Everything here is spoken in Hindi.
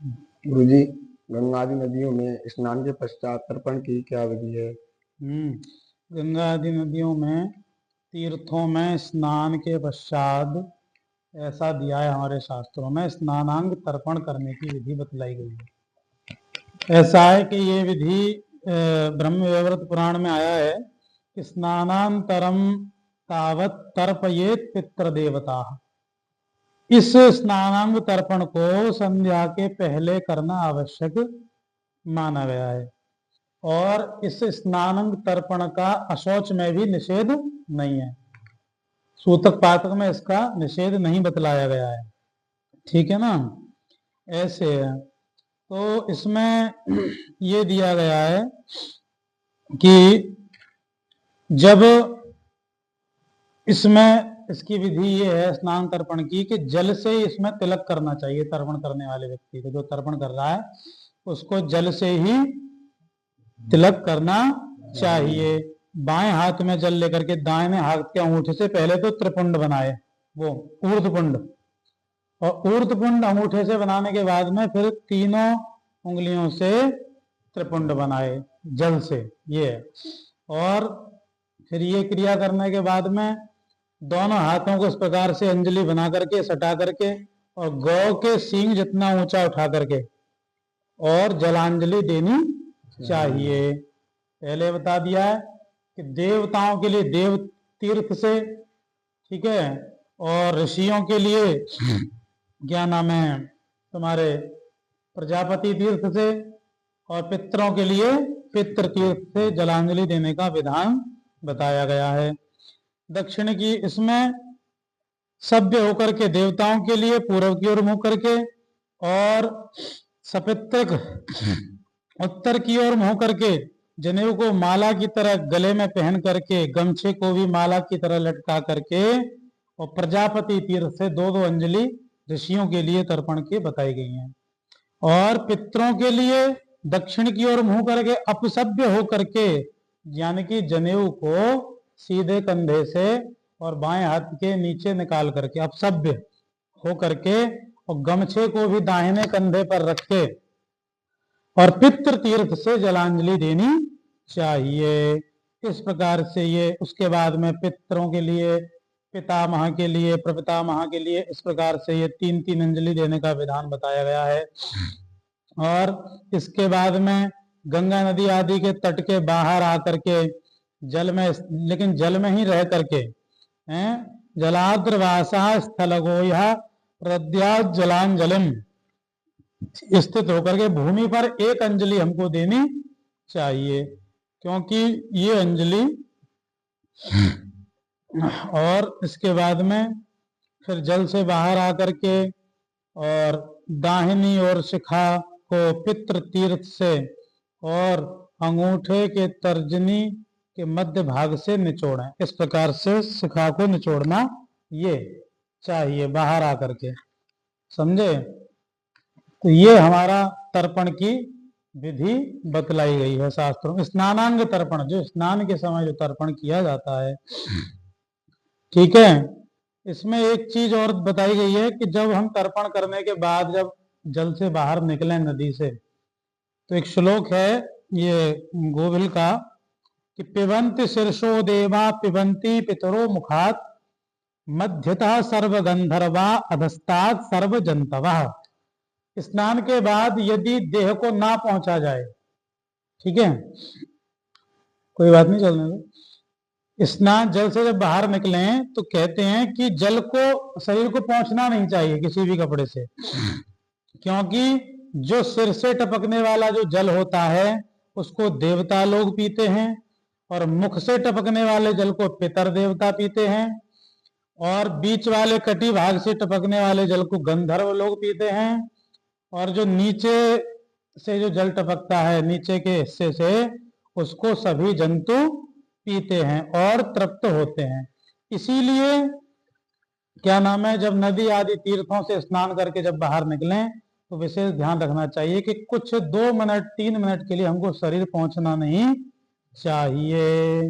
गुरुजी, गंगा आदि नदियों में स्नान के पश्चात तर्पण की क्या विधि है? गंगा आदि नदियों में तीर्थों में स्नान के पश्चात ऐसा दिया है हमारे शास्त्रों में, स्नानांग तर्पण करने की विधि बतलाई गई है। ऐसा है कि ये विधि ब्रह्म वैवर्त पुराण में आया है कि स्नानांतरम तावत तर्पयेत पितृ देवता। इस स्नानांग तर्पण को संध्या के पहले करना आवश्यक माना गया है, और इस स्नानांग तर्पण का अशौच में भी निषेध नहीं है। सूतक पातक में इसका निषेध नहीं बतलाया गया है, ठीक है ना। ऐसे है, तो इसमें ये दिया गया है कि जब इसमें इसकी विधि ये है स्नान तर्पण की कि जल से इसमें तिलक करना चाहिए। तर्पण करने वाले व्यक्ति को, जो तर्पण कर रहा है, उसको जल से ही तिलक करना चाहिए। बाएं हाथ में जल लेकर के दाहिने हाथ के अंगूठे से पहले तो त्रिपुंड बनाए, वो ऊर्ध्वपुंड, और ऊर्ध्वपुंड अंगूठे से बनाने के बाद में फिर तीनों उंगलियों से त्रिपुंड बनाए जल से, ये। और फिर ये क्रिया करने के बाद में दोनों हाथों को इस प्रकार से अंजलि बना करके, सटा करके, और गौ के सींग जितना ऊंचा उठा करके और जलांजलि देनी चाहिए। पहले बता दिया है कि देवताओं के लिए देव तीर्थ से, ठीक है, और ऋषियों के लिए क्या नाम है तुम्हारे प्रजापति तीर्थ से, और पितरों के लिए पितृ तीर्थ से जलांजलि देने का विधान बताया गया है। दक्षिण की इसमें सभ्य होकर के देवताओं के लिए पूर्व की ओर मुंह करके, और सपितृक उत्तर की ओर मुंह करके, जनेऊ को माला की तरह गले में पहन करके, गमछे को भी माला की तरह लटका करके, और प्रजापति तीर्थ से दो दो अंजलि ऋषियों के लिए तर्पण के बताई गई हैं। और पितरों के लिए दक्षिण की ओर मुंह करके अपसभ्य हो करके, यानी कि जनेऊ को सीधे कंधे से और बाएं हाथ के नीचे निकाल करके अपसभ्य हो करके, और गमछे को भी दाहिने कंधे पर रखे, और पितृ तीर्थ से जलांजलि देनी चाहिए। इस प्रकार से ये, उसके बाद में पितरों के लिए, पितामह के लिए, प्रपितामह के लिए, इस प्रकार से ये तीन तीन अंजलि देने का विधान बताया गया है। और इसके बाद में गंगा नदी आदि के तट के बाहर आकर के जल में, लेकिन जल में ही रह करके, जलाद्रवासा स्थलगोया प्रद्यात जलांजलिम, स्थित होकर के भूमि पर एक अंजलि हमको देनी चाहिए, क्योंकि ये अंजलि, और इसके बाद में फिर जल से बाहर आकर के, और दाहिनी और शिखा को पितृ तीर्थ से और अंगूठे के तर्जनी के मध्य भाग से निचोड़ें। इस प्रकार से शिखा को निचोड़ना ये चाहिए बाहर आकर के, समझे। तो ये हमारा तर्पण की विधि बतलाई गई है शास्त्रों में। स्नानांग तर्पण, जो स्नान के समय जो तर्पण किया जाता है, ठीक है। इसमें एक चीज और बताई गई है कि जब हम तर्पण करने के बाद जब जल से बाहर निकले नदी से, तो एक श्लोक है ये गोविल का कि पिबंति शीर्षो देवा पिबंति पितरो मुखात मध्यतः सर्व गंधर्वा अधस्तात् सर्व जंतवा। स्नान के बाद यदि देह को ना पहुंचा जाए, ठीक है, कोई बात नहीं, चलने दो। स्नान जल से जब बाहर निकले तो कहते हैं कि जल को शरीर को पहुंचना नहीं चाहिए किसी भी कपड़े से, क्योंकि जो सिर से टपकने वाला जो जल होता है उसको देवता लोग पीते हैं, और मुख से टपकने वाले जल को पितर देवता पीते हैं, और बीच वाले कटी भाग से टपकने वाले जल को गंधर्व लोग पीते हैं, और जो नीचे से जो जल टपकता है नीचे के हिस्से से, उसको सभी जंतु पीते हैं और तृप्त होते हैं। इसीलिए क्या नाम है, जब नदी आदि तीर्थों से स्नान करके जब बाहर निकलें तो विशेष ध्यान रखना चाहिए कि कुछ 2 मिनट 3 मिनट के लिए हमको शरीर पहुंचना नहीं चाहिए।